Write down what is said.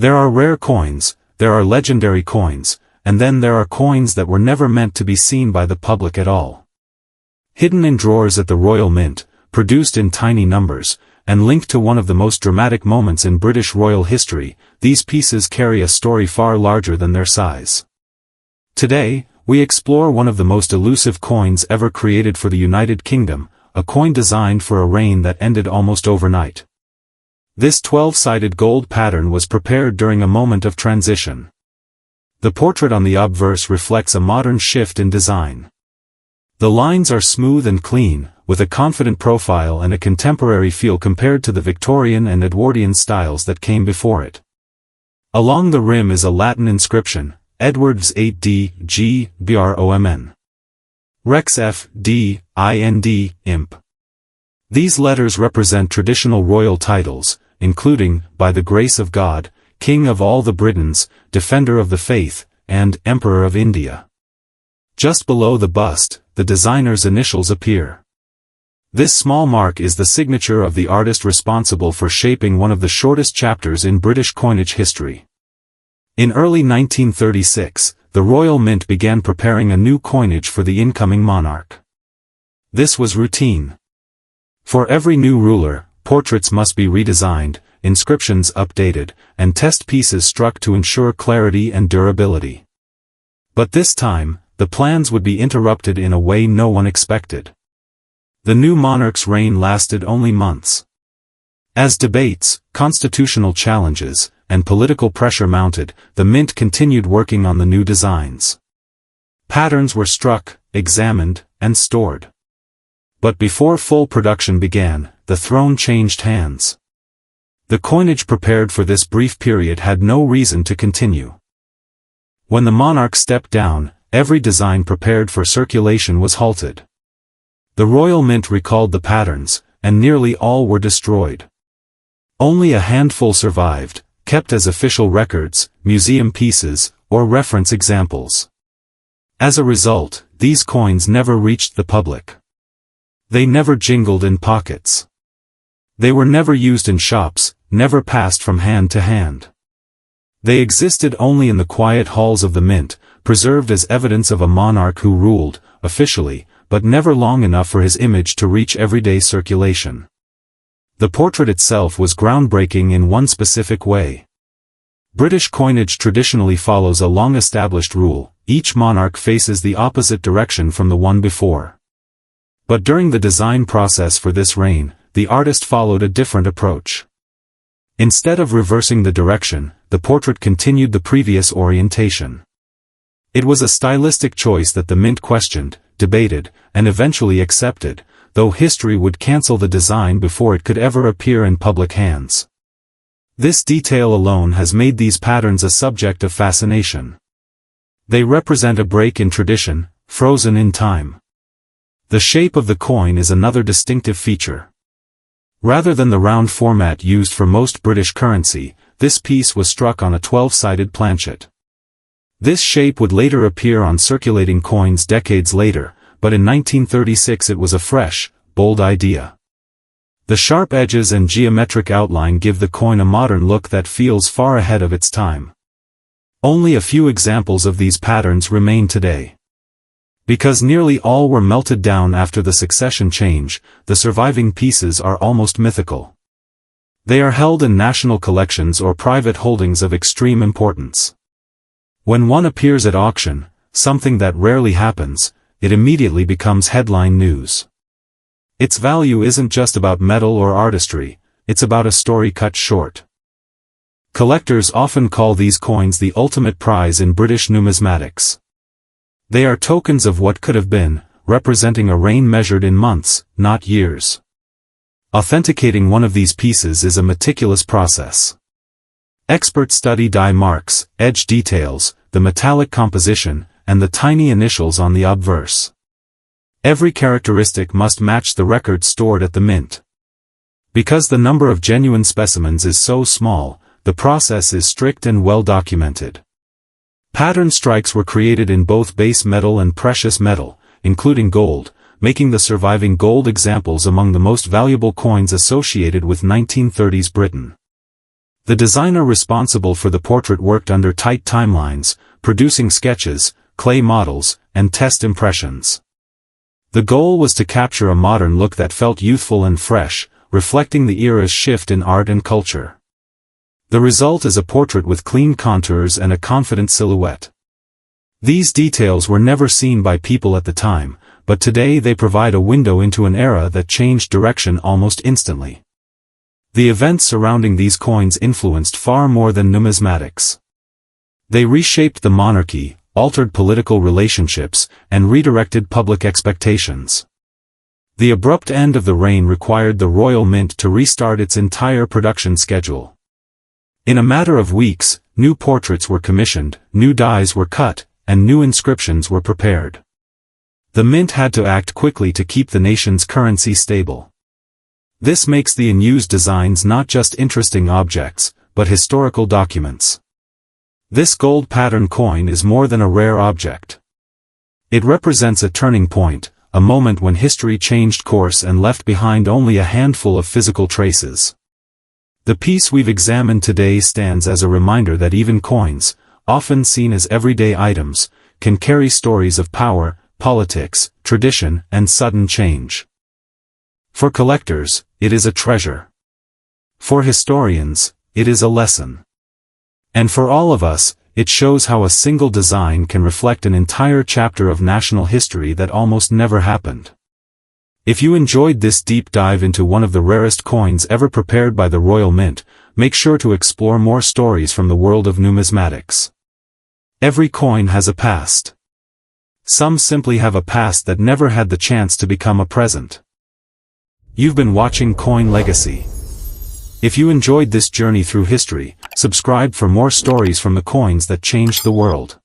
There are rare coins, there are legendary coins, and then there are coins that were never meant to be seen by the public at all. Hidden in drawers at the Royal Mint, produced in tiny numbers, and linked to one of the most dramatic moments in British royal history, these pieces carry a story far larger than their size. Today, we explore one of the most elusive coins ever created for the United Kingdom, a coin designed for a reign that ended almost overnight. This 12-sided gold pattern was prepared during a moment of transition. The portrait on the obverse reflects a modern shift in design. The lines are smooth and clean, with a confident profile and a contemporary feel compared to the Victorian and Edwardian styles that came before it. Along the rim is a Latin inscription, Edwards 8D G BROMN. Rex F D IND Imp. These letters represent traditional royal titles, including, by the grace of God, King of all the Britons, Defender of the Faith, and Emperor of India. Just below the bust, the designer's initials appear. This small mark is the signature of the artist responsible for shaping one of the shortest chapters in British coinage history. In early 1936, the Royal Mint began preparing a new coinage for the incoming monarch. This was routine. For every new ruler, portraits must be redesigned, inscriptions updated, and test pieces struck to ensure clarity and durability. But this time, the plans would be interrupted in a way no one expected. The new monarch's reign lasted only months. As debates, constitutional challenges, and political pressure mounted, the Mint continued working on the new designs. Patterns were struck, examined, and stored. But before full production began, the throne changed hands. The coinage prepared for this brief period had no reason to continue. When the monarch stepped down, every design prepared for circulation was halted. The Royal Mint recalled the patterns, and nearly all were destroyed. Only a handful survived, kept as official records, museum pieces, or reference examples. As a result, these coins never reached the public. They never jingled in pockets. They were never used in shops, never passed from hand to hand. They existed only in the quiet halls of the Mint, preserved as evidence of a monarch who ruled, officially, but never long enough for his image to reach everyday circulation. The portrait itself was groundbreaking in one specific way. British coinage traditionally follows a long-established rule: each monarch faces the opposite direction from the one before. But during the design process for this reign, the artist followed a different approach. Instead of reversing the direction, the portrait continued the previous orientation. It was a stylistic choice that the Mint questioned, debated, and eventually accepted, though history would cancel the design before it could ever appear in public hands. This detail alone has made these patterns a subject of fascination. They represent a break in tradition, frozen in time. The shape of the coin is another distinctive feature. Rather than the round format used for most British currency, this piece was struck on a 12-sided planchet. This shape would later appear on circulating coins decades later, but in 1936 it was a fresh, bold idea. The sharp edges and geometric outline give the coin a modern look that feels far ahead of its time. Only a few examples of these patterns remain today. Because nearly all were melted down after the succession change, the surviving pieces are almost mythical. They are held in national collections or private holdings of extreme importance. When one appears at auction, something that rarely happens, it immediately becomes headline news. Its value isn't just about metal or artistry, it's about a story cut short. Collectors often call these coins the ultimate prize in British numismatics. They are tokens of what could have been, representing a reign measured in months, not years. Authenticating one of these pieces is a meticulous process. Experts study die marks, edge details, the metallic composition, and the tiny initials on the obverse. Every characteristic must match the records stored at the Mint. Because the number of genuine specimens is so small, the process is strict and well documented. Pattern strikes were created in both base metal and precious metal, including gold, making the surviving gold examples among the most valuable coins associated with 1930s Britain. The designer responsible for the portrait worked under tight timelines, producing sketches, clay models, and test impressions. The goal was to capture a modern look that felt youthful and fresh, reflecting the era's shift in art and culture. The result is a portrait with clean contours and a confident silhouette. These details were never seen by people at the time, but today they provide a window into an era that changed direction almost instantly. The events surrounding these coins influenced far more than numismatics. They reshaped the monarchy, altered political relationships, and redirected public expectations. The abrupt end of the reign required the Royal Mint to restart its entire production schedule. In a matter of weeks, new portraits were commissioned, new dies were cut, and new inscriptions were prepared. The Mint had to act quickly to keep the nation's currency stable. This makes the unused designs not just interesting objects, but historical documents. This gold pattern coin is more than a rare object. It represents a turning point, a moment when history changed course and left behind only a handful of physical traces. The piece we've examined today stands as a reminder that even coins, often seen as everyday items, can carry stories of power, politics, tradition, and sudden change. For collectors, it is a treasure. For historians, it is a lesson. And for all of us, it shows how a single design can reflect an entire chapter of national history that almost never happened. If you enjoyed this deep dive into one of the rarest coins ever prepared by the Royal Mint, make sure to explore more stories from the world of numismatics. Every coin has a past. Some simply have a past that never had the chance to become a present. You've been watching Coin Legacy. If you enjoyed this journey through history, subscribe for more stories from the coins that changed the world.